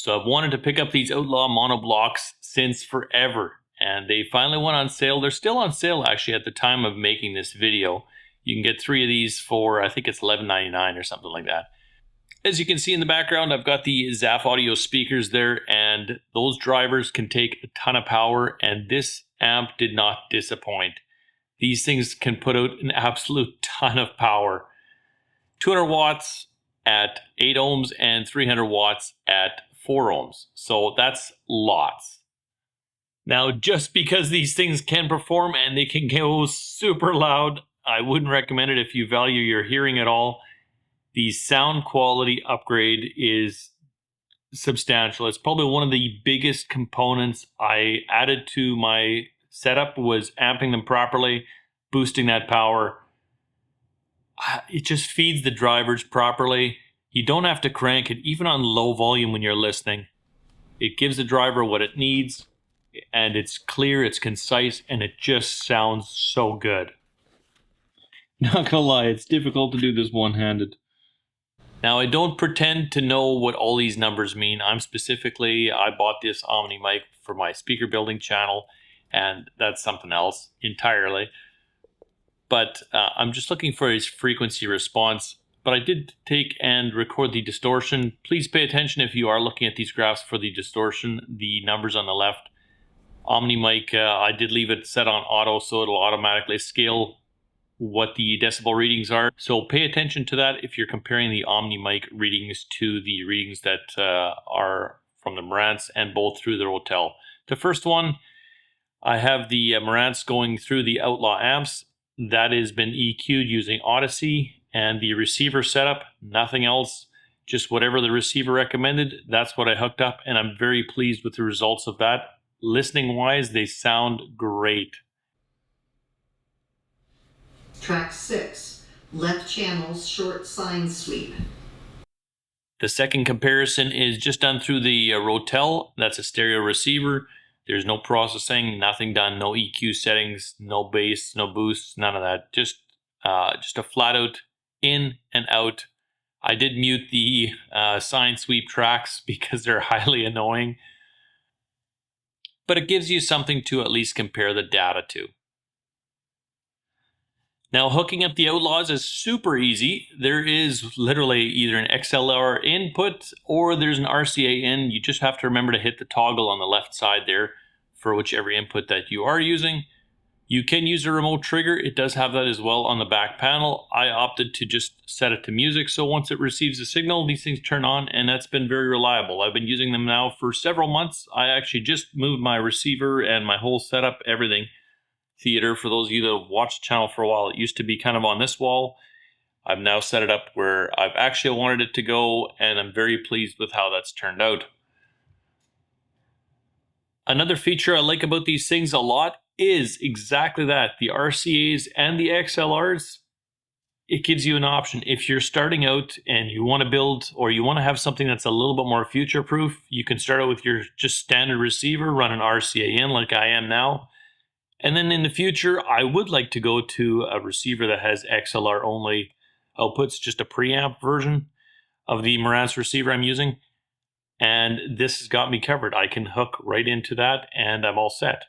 So I've wanted to pick up these Outlaw monoblocks since forever, and they finally went on sale. They're still on sale actually at the time of making this video. You can get 3 of these for, I think it's $11.99 or something like that. As you can see in the background, I've got the Zaf Audio speakers there, and those drivers can take a ton of power, and this amp did not disappoint. These things can put out an absolute ton of power. 200 watts at 8 ohms and 300 watts at 4 ohms. So that's lots. Now, just because these things can perform and they can go super loud, I wouldn't recommend it if you value your hearing at all. The sound quality upgrade is substantial. It's probably one of the biggest components I added to my setup was amping them properly, boosting that power. It just feeds the drivers properly. You don't have to crank it even on low volume when you're listening. It gives the driver what it needs, and it's clear, it's concise, and it just sounds so good. Not gonna lie, it's difficult to do this one-handed. Now, I don't pretend to know what all these numbers mean. I bought this Omony mic for my speaker building channel, and that's something else entirely. But I'm just looking for his frequency response. But I did take and record the distortion. Please pay attention if you are looking at these graphs for the distortion, the numbers on the left. Omny mic, I did leave it set on auto, so it'll automatically scale what the decibel readings are. So pay attention to that if you're comparing the Omny mic readings to the readings that are from the Marantz and both through the Rotel. The first one, I have the Marantz going through the Outlaw amps. That has been EQ'd using Odyssey, and the receiver setup, nothing else, just whatever the receiver recommended, that's what I hooked up, and I'm very pleased with the results of that. Listening wise, they sound great. Track 6, left channel short sine sweep. The second comparison is just done through the Rotel. That's a stereo receiver. There's no processing, nothing done, no EQ settings, no bass, no boost, none of that. Just a flat out in and out. I did mute the sine sweep tracks because they're highly annoying. But it gives you something to at least compare the data to. Now, hooking up the Outlaws is super easy. There is literally either an XLR input or there's an RCA in. You just have to remember to hit the toggle on the left side there for whichever input that you are using. You can use a remote trigger. It does have that as well on the back panel. I opted to just set it to music, so once it receives a signal, these things turn on, and that's been very reliable. I've been using them now for several months. I actually just moved my receiver and my whole setup, everything. Theater, for those of you that have watched the channel for a while, it used to be kind of on this wall. I've now set it up where I've actually wanted it to go, and I'm very pleased with how that's turned out. Another feature I like about these things a lot is exactly that, the RCAs and the XLRs. It gives you an option. If you're starting out and you want to build, or you want to have something that's a little bit more future-proof, you can start out with your just standard receiver, run an RCA in like I am now. And then in the future, I would like to go to a receiver that has XLR only outputs, just a preamp version of the Marantz receiver I'm using. And this has got me covered. I can hook right into that and I'm all set.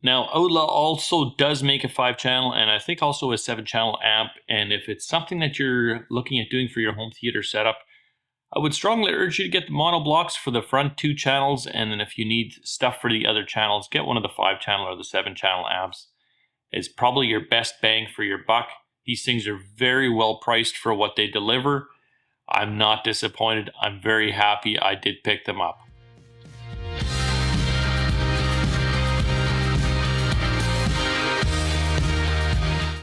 Now, Outlaw also does make a 5-channel and I think also a 7-channel amp. And if it's something that you're looking at doing for your home theater setup, I would strongly urge you to get the monoblocks for the front 2 channels, and then if you need stuff for the other channels, get one of the 5-channel or the 7-channel amps. It's probably your best bang for your buck. These things are very well priced for what they deliver. I'm not disappointed. I'm very happy I did pick them up.